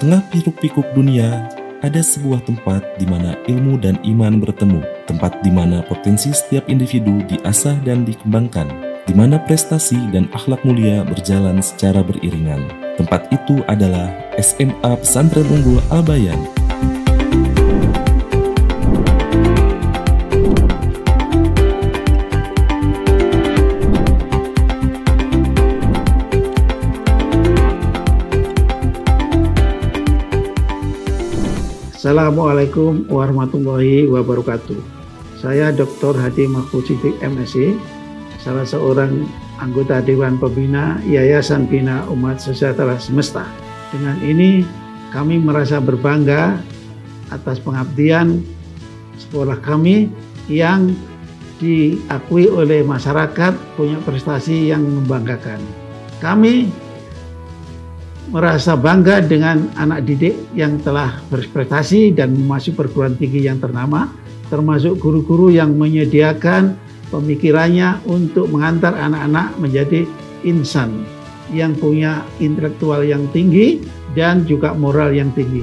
tengah hiruk-pikuk dunia, ada sebuah tempat di mana ilmu dan iman bertemu, tempat di mana potensi setiap individu diasah dan dikembangkan, di mana prestasi dan akhlak mulia berjalan secara beriringan. Tempat itu adalah SMA Pesantren Unggul Al-Bayan. Assalamualaikum warahmatullahi wabarakatuh. Saya Dr. Hadi Mahfud Siddiq MSc, salah seorang anggota Dewan Pembina Yayasan Bina Umat Sejahtera Semesta. Dengan ini kami merasa berbangga atas pengabdian sekolah kami yang diakui oleh masyarakat punya prestasi yang membanggakan. Kami merasa bangga dengan anak didik yang telah berprestasi dan masuk perguruan tinggi yang ternama, termasuk guru-guru yang menyediakan pemikirannya untuk mengantar anak-anak menjadi insan yang punya intelektual yang tinggi dan juga moral yang tinggi.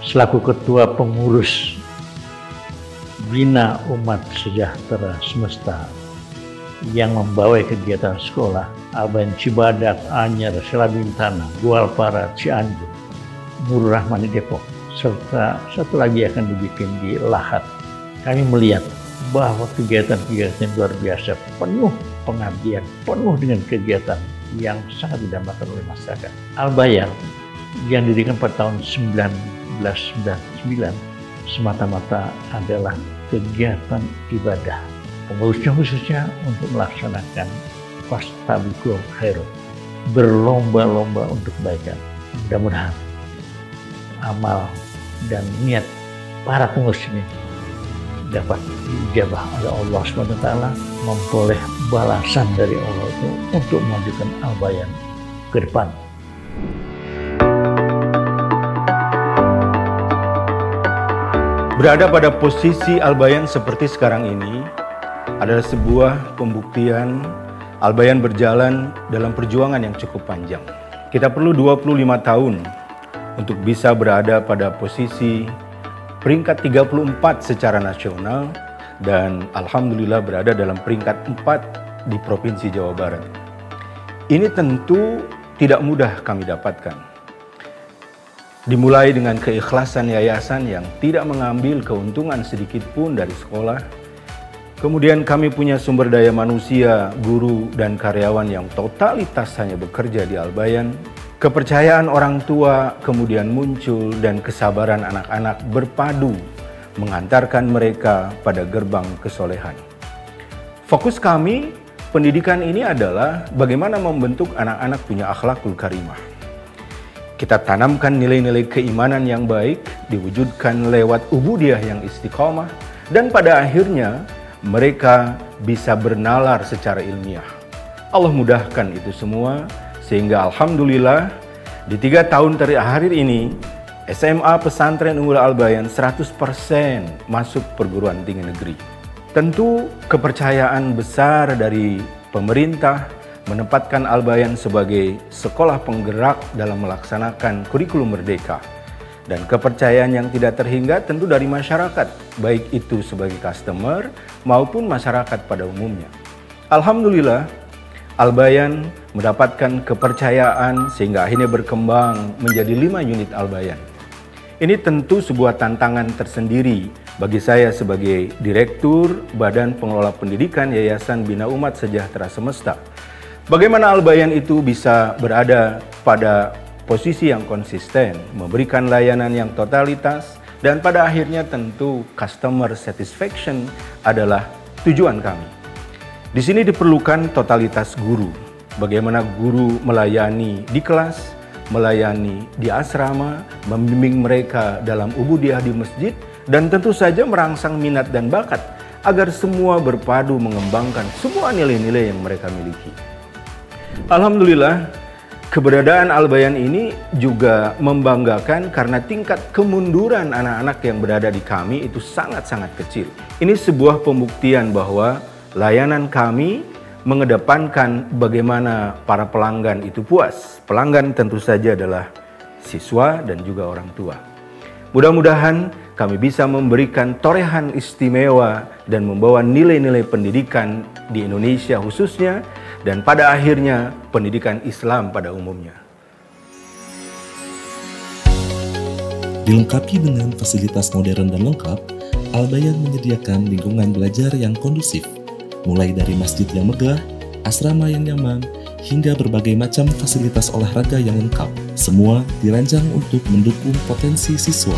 Selaku Ketua Pengurus Bina Umat Sejahtera Semesta yang membawa kegiatan sekolah Al-Bayan Cibadak, Anyer, Selabintana, Gualpara, Cianjur, Nurul Rahman di Depok, serta satu lagi akan dibikin di Lahat. Kami melihat bahwa kegiatan-kegiatan luar biasa, penuh pengabdian, penuh dengan kegiatan yang sangat didambakan oleh masyarakat. Al-Bayan yang didirikan pada tahun 1999 semata-mata adalah kegiatan ibadah. Pengurusnya khususnya untuk melaksanakan fastabiqul khairat, berlomba-lomba untuk kebaikan. Mudah-mudahan amal dan niat para pengurus ini dapat dijabah oleh Allah SWT, memperoleh balasan dari Allah itu untuk memajukan Al-Bayan ke depan. Berada pada posisi Al-Bayan seperti sekarang ini adalah sebuah pembuktian Al-Bayan berjalan dalam perjuangan yang cukup panjang. Kita perlu 25 tahun untuk bisa berada pada posisi peringkat 34 secara nasional dan alhamdulillah berada dalam peringkat 4 di Provinsi Jawa Barat. Ini tentu tidak mudah kami dapatkan. Dimulai dengan keikhlasan yayasan yang tidak mengambil keuntungan sedikit pun dari sekolah. Kemudian kami punya sumber daya manusia, guru dan karyawan yang totalitas hanya bekerja di Al-Bayan. Kepercayaan orang tua kemudian muncul dan kesabaran anak-anak berpadu mengantarkan mereka pada gerbang kesolehan. Fokus kami, pendidikan ini adalah bagaimana membentuk anak-anak punya akhlakul karimah. Kita tanamkan nilai-nilai keimanan yang baik, diwujudkan lewat ubudiyah yang istiqomah, dan pada akhirnya mereka bisa bernalar secara ilmiah. Allah mudahkan itu semua sehingga alhamdulillah di 3 tahun terakhir ini SMA Pesantren Unggul Al-Bayan 100% masuk perguruan tinggi negeri. Tentu kepercayaan besar dari pemerintah menempatkan Al-Bayan sebagai sekolah penggerak dalam melaksanakan kurikulum merdeka. Dan kepercayaan yang tidak terhingga tentu dari masyarakat, baik itu sebagai customer maupun masyarakat pada umumnya. Alhamdulillah, Al-Bayan mendapatkan kepercayaan sehingga akhirnya berkembang menjadi 5 unit Al-Bayan. Ini tentu sebuah tantangan tersendiri bagi saya sebagai Direktur Badan Pengelola Pendidikan Yayasan Bina Umat Sejahtera Semesta. Bagaimana Al-Bayan itu bisa berada pada posisi yang konsisten, memberikan layanan yang totalitas, dan pada akhirnya tentu customer satisfaction adalah tujuan kami. Di sini diperlukan totalitas guru. Bagaimana guru melayani di kelas, melayani di asrama, membimbing mereka dalam ubudiyah di masjid, dan tentu saja merangsang minat dan bakat agar semua berpadu mengembangkan semua nilai-nilai yang mereka miliki. Alhamdulillah, keberadaan Al-Bayan ini juga membanggakan karena tingkat kemunduran anak-anak yang berada di kami itu sangat-sangat kecil. Ini sebuah pembuktian bahwa layanan kami mengedepankan bagaimana para pelanggan itu puas. Pelanggan tentu saja adalah siswa dan juga orang tua. Mudah-mudahan kami bisa memberikan torehan istimewa dan membawa nilai-nilai pendidikan di Indonesia khususnya, dan pada akhirnya pendidikan Islam pada umumnya. Dilengkapi dengan fasilitas modern dan lengkap, Al-Bayan menyediakan lingkungan belajar yang kondusif, mulai dari masjid yang megah, asrama yang nyaman, hingga berbagai macam fasilitas olahraga yang lengkap. Semua dirancang untuk mendukung potensi siswa.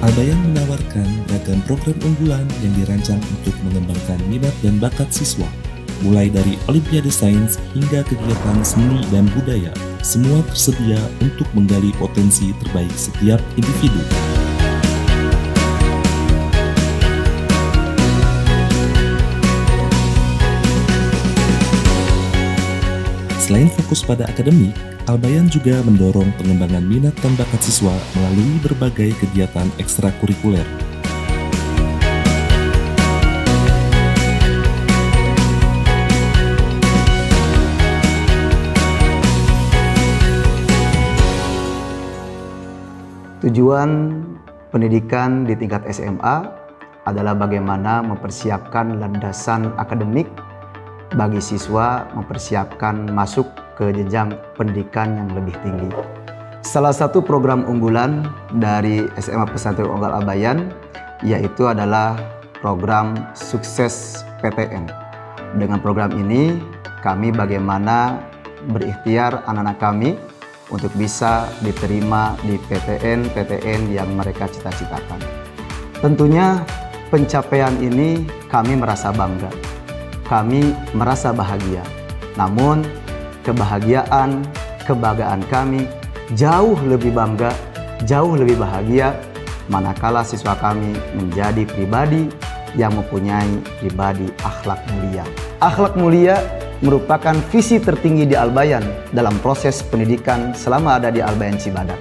Al-Bayan menawarkan beragam program unggulan yang dirancang untuk mengembangkan minat dan bakat siswa. Mulai dari Olimpiade Sains hingga kegiatan seni dan budaya, semua tersedia untuk menggali potensi terbaik setiap individu. Selain fokus pada akademik, Al-Bayan juga mendorong pengembangan minat dan bakat siswa melalui berbagai kegiatan ekstrakurikuler. Tujuan pendidikan di tingkat SMA adalah bagaimana mempersiapkan landasan akademik bagi siswa mempersiapkan masuk ke jenjang pendidikan yang lebih tinggi. Salah satu program unggulan dari SMA Pesantren Unggal Al-Bayan yaitu adalah program Sukses PTN. Dengan program ini kami bagaimana berikhtiar anak-anak kami untuk bisa diterima di PTN yang mereka cita-citakan. Tentunya pencapaian ini kami merasa bangga. Kami merasa bahagia, namun kebanggaan kami jauh lebih bangga, jauh lebih bahagia manakala siswa kami menjadi pribadi yang mempunyai pribadi akhlak mulia. Akhlak mulia merupakan visi tertinggi di Al-Bayan dalam proses pendidikan selama ada di Al-Bayan Cibadak.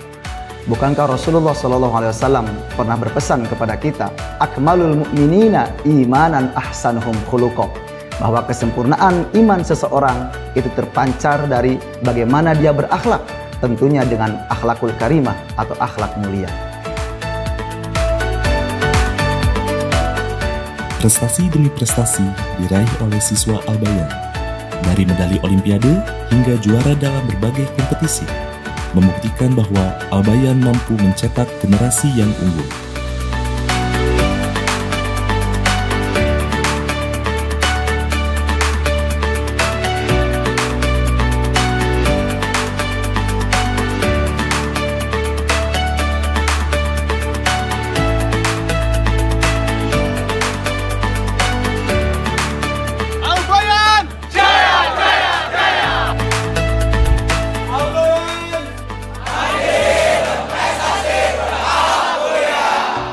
Bukankah Rasulullah SAW pernah berpesan kepada kita, akmalul mu'minina imanan ahsanuhum khuluqa, bahwa kesempurnaan iman seseorang itu terpancar dari bagaimana dia berakhlak, tentunya dengan akhlakul karimah atau akhlak mulia. Prestasi demi prestasi diraih oleh siswa Al-Bayan, dari medali Olimpiade hingga juara dalam berbagai kompetisi, membuktikan bahwa Al-Bayan mampu mencetak generasi yang unggul.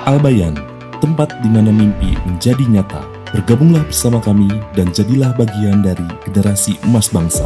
Al-Bayan, tempat di mana mimpi menjadi nyata. Bergabunglah bersama kami dan jadilah bagian dari generasi emas bangsa.